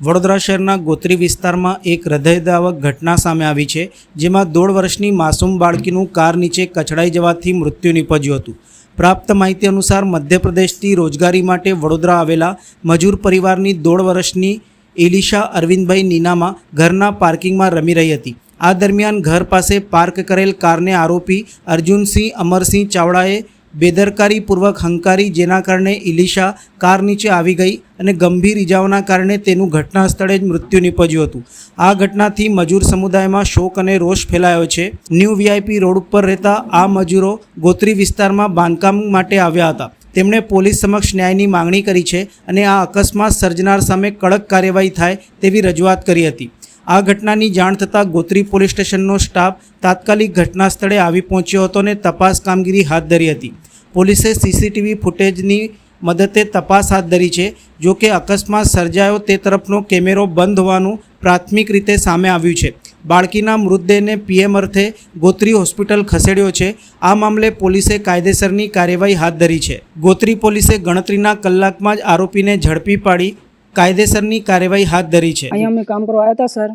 વડોદરા શહેરના ગોત્રી વિસ્તારમાં એક હૃદયદ્રાવક ઘટના સામે આવી છે, જેમાં 1.5 વર્ષની માસૂમ બાળકીનું કાર નીચે કચડાઈ જવાથી મૃત્યુ નિપજ્યું હતું। પ્રાપ્ત માહિતી અનુસાર મધ્યપ્રદેશથી રોજગારી માટે વડોદરા આવેલા મજૂર પરિવારની 1.5 વર્ષની એલિશા અરવિંદભાઈ નીનામાં ઘરના પાર્કિંગમાં રમી રહી હતી। આ દરમિયાન ઘર પાસે પાર્ક કરેલ કારને આરોપી અર્જુનસિંહ અમરસિંહ ચાવડાએ બેદરકારીપૂર્વક હંકારી, જેના કારણે ઇલિશા કાર નીચે આવી ગઈ અને ગંભીર ઇજાઓના કારણે તેનું ઘટના સ્થળે જ મૃત્યુ નિપજ્યું હતું। આ ઘટનાથી મજૂર સમુદાયમાં શોક અને રોષ ફેલાયો છે। ન્યૂ વીઆઈપી રોડ ઉપર રહેતા આ મજૂરો ગોત્રી વિસ્તારમાં બાંધકામ માટે આવ્યા હતા। તેમણે પોલીસ સમક્ષ ન્યાયની માંગણી કરી છે અને આ અકસ્માત સર્જનાર સામે કડક કાર્યવાહી થાય તેવી રજૂઆત કરી હતી। આ ઘટનાની જાણ થતાં ગોત્રી પોલીસ સ્ટેશનનો સ્ટાફ તાત્કાલિક ઘટના સ્થળે આવી પહોંચ્યો હતો અને તપાસ કામગીરી હાથ ધરી હતી। પોલીસે સીસીટીવી ફૂટેજની મદદે તપાસ હાથ ધરી છે। જો કે અકસ્માત સર્જાયો તે તરફનો કેમેરો બંધ હોવાનું પ્રાથમિક રીતે સામે આવ્યું છે। બાળકીના મૃતદેહને પીએમ અર્થે ગોત્રી હોસ્પિટલ ખસેડ્યો છે। આ મામલે પોલીસે કાયદેસરની કાર્યવાહી હાથ ધરી છે। ગોત્રી પોલીસે ગણતરીના કલાકમાં જ આરોપીને ઝડપી પાડી કાયદેસરની કાર્યવાही हाथ धरी है। अँ मैं काम करवाया था सर,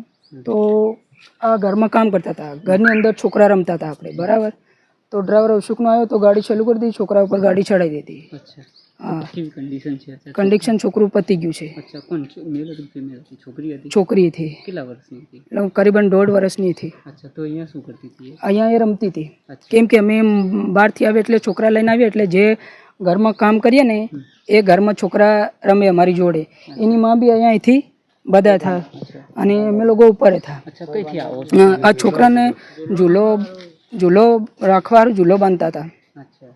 तो आ घर में काम करता था, घर ની અંદર छोकरा रमता था આપણે बराबर। तो ड्राइवर अशोकनो आयो तो गाड़ी चालू कर दी, छोकरा ऊपर गाड़ी चढ़ाई देती। अच्छा, हाँ केवी कंडीशन છે? कंडीशन छोकरू पती गયું છે। अच्छा, કોણ મેલ હતી ફિમેલ હતી? છોકરી હતી? છોકરી હતી। કેટલા વર્ષની હતી? કરીબન 1.5 વર્ષની હતી। अच्छा, તો અહીંયા શું કરતી હતી? અહીંયા એ રમતી હતી। કેમ કે અમે બહારથી આવે એટલે છોકરા લઈને આવ્યા, એટલે જે ઘરમાં કામ કરીએ ને એ ઘરમાં છોકરા રમે અમારી જોડે। એની માં બી અહીંયાથી બધા था અને અમે લોકો ઉપર હતા। अच्छा, કઈથી આવો છો? આ છોકરાને ઝૂલો રાખવા ઝૂલો બાંધતા હતા। अच्छा,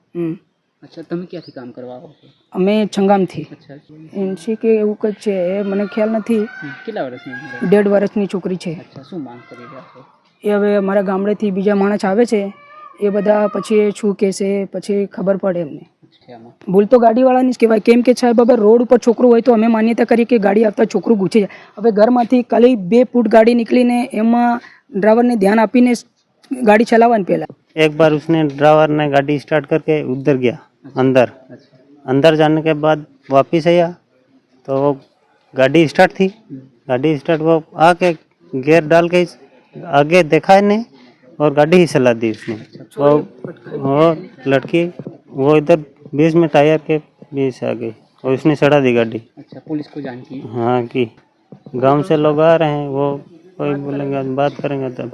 अच्छा, તમે ક્યાંથી કામ કરવા આવો છો? અમે છંગામથી। अच्छा, એનસી કે એવું કંઈક છે, મને ખ્યાલ નથી। કેટલા વર્ષની? 1.5 વર્ષની છોકરી છે। अच्छा, શું માંગ કરી રહ્યા છો? એ હવે અમારા ગામડેથી બીજા માણસ આવે છે, એ બધા પછી શું કહેશે પછી ખબર પડે એમને। ભૂલ તો ગાડીવાળાની જ કહેવાય, કેમ કે સાહેબ હવે રોડ ઉપર છોકરું હોય તો અમે માન્યતા કરીએ કે ગાડી આવતા છોકરું ઘૂસી જાય। હવે ઘરમાંથી ખાલી 2 ફૂટ ગાડી નીકળીને એમાં ड्राइवरને ધ્યાન આપીને गाड़ी चलावानी। पहला एक बार उसने ड्राइवर ने गाड़ी स्टार्ट करके उधर गया अंदर जाने के बाद वापस आया तो वो गाड़ी स्टार्ट थी। गाड़ी स्टार्ट वो आके गियर डाल के आगे देखा ही नहीं और गाड़ी ही चला दी उसने। वो लड़की वो इधर बीच में टायर के बीच आ गई और उसने चढ़ा दी गाड़ी। अच्छा, पुलिस को जान की? हाँ की। गांव से लोग आ रहे हैं, वो कोई बोलेंगे बात करेंगे तब।